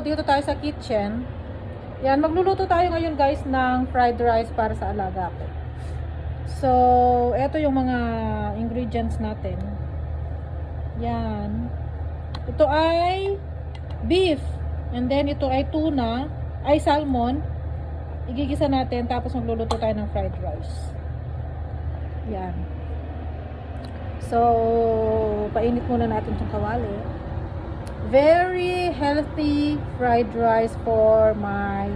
dito tayo sa kitchen. Yan, magluluto tayo ngayon guys ng fried rice para sa alaga ko. So, eto yung mga ingredients natin. Yan. Ito ay beef. And then ito ay tuna, ay salmon. Igigisa natin tapos magluluto tayo ng fried rice. Yan. So, painit muna natin itong kawali. Very healthy fried rice for my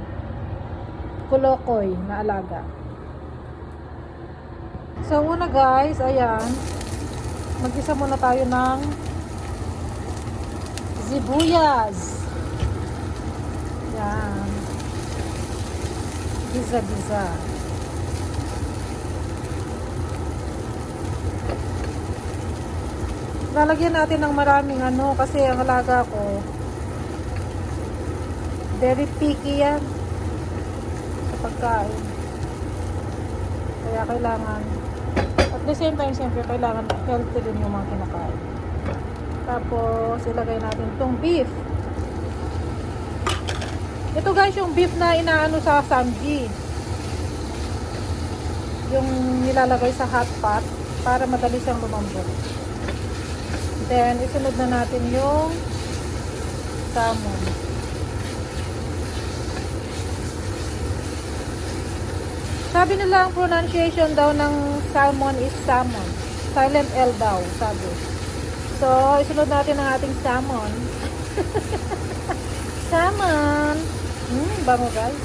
kulokoy na alaga. So, una guys, ayan. Mag-isa muna tayo ng sibuyas. Yan. Giza-giza. Lalagyan natin ng maraming kasi ang alaga ko very picky yan sa pagkain. Kaya kailangan at the same time siyempre kailangan healthy din yung mga kinakain. Tapos ilagay natin itong beef. Ito guys yung beef na inaano sa samji. Yung nilalagay sa hot pot para madali siyang lumambot. Then, isunod na natin yung salmon. Sabi nila ang pronunciation daw ng salmon is salmon. Silent L daw, sabi. So, isunod natin ang ating salmon. Salmon! Bango guys.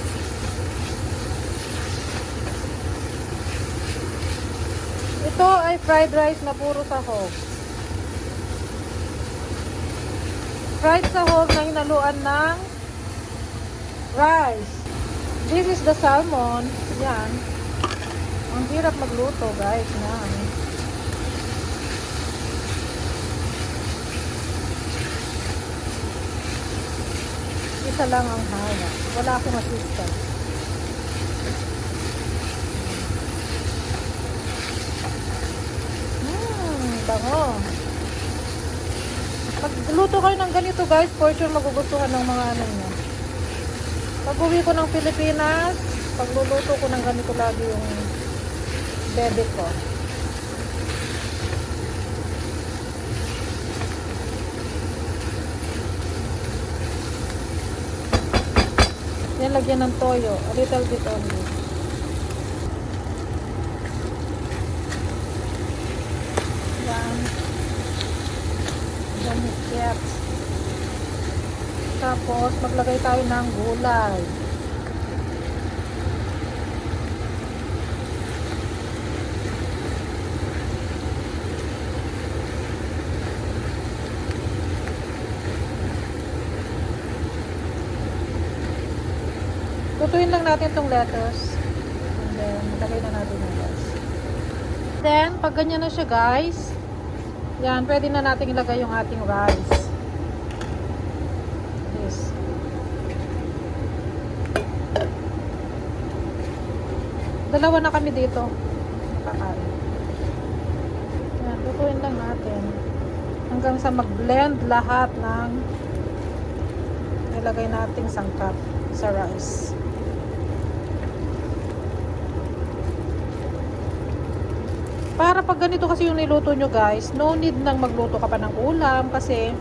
Ito ay fried rice na puro sahog. Fried sahog na hinaluan ng rice. This is the salmon. Yan. Ang hirap magluto guys. Yan. Isa lang ang hawak. Wala akong assistant. Bango. Pagluto kayo ng ganito guys, for sure magugustuhan ng mga nyo. Pag-uwi ko ng Pilipinas, pagluluto ko ng ganito lagi yung bebe ko. Yan, lagyan ng toyo. A little bit only. Yan. Ganit. Tapos, maglagay tayo ng gulay. Lutuin lang natin itong lettuce. And then, maglagay na natin yung rice. Then, pag ganyan na siya guys, yan, pwede na natin ilagay yung ating rice. This. Dalawa na kami dito. Kakain. Yan, lutuin lang natin. Hanggang sa mag-blend lahat ng nilagay nating sangkap sa rice. Para pag ganito kasi yung niluto nyo guys, no need nang magluto ka pa ng ulam kasi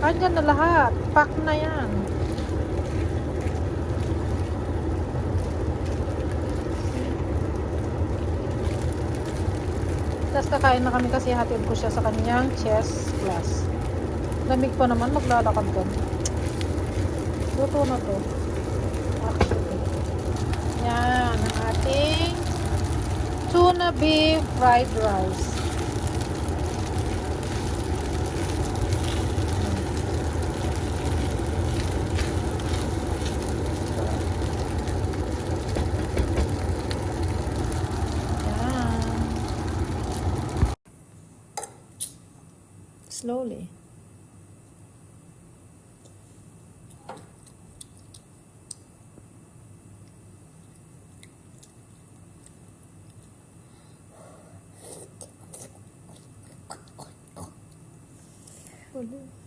andyan na lahat. Pack na yan. Tapos kakain na kami kasi hatid ko siya sa kanyang chess class. Lamig pa naman, maglalakad ka. Luto na to. Actually. Yan, ang ating tuna beef fried rice. Yan. Slowly. Olha.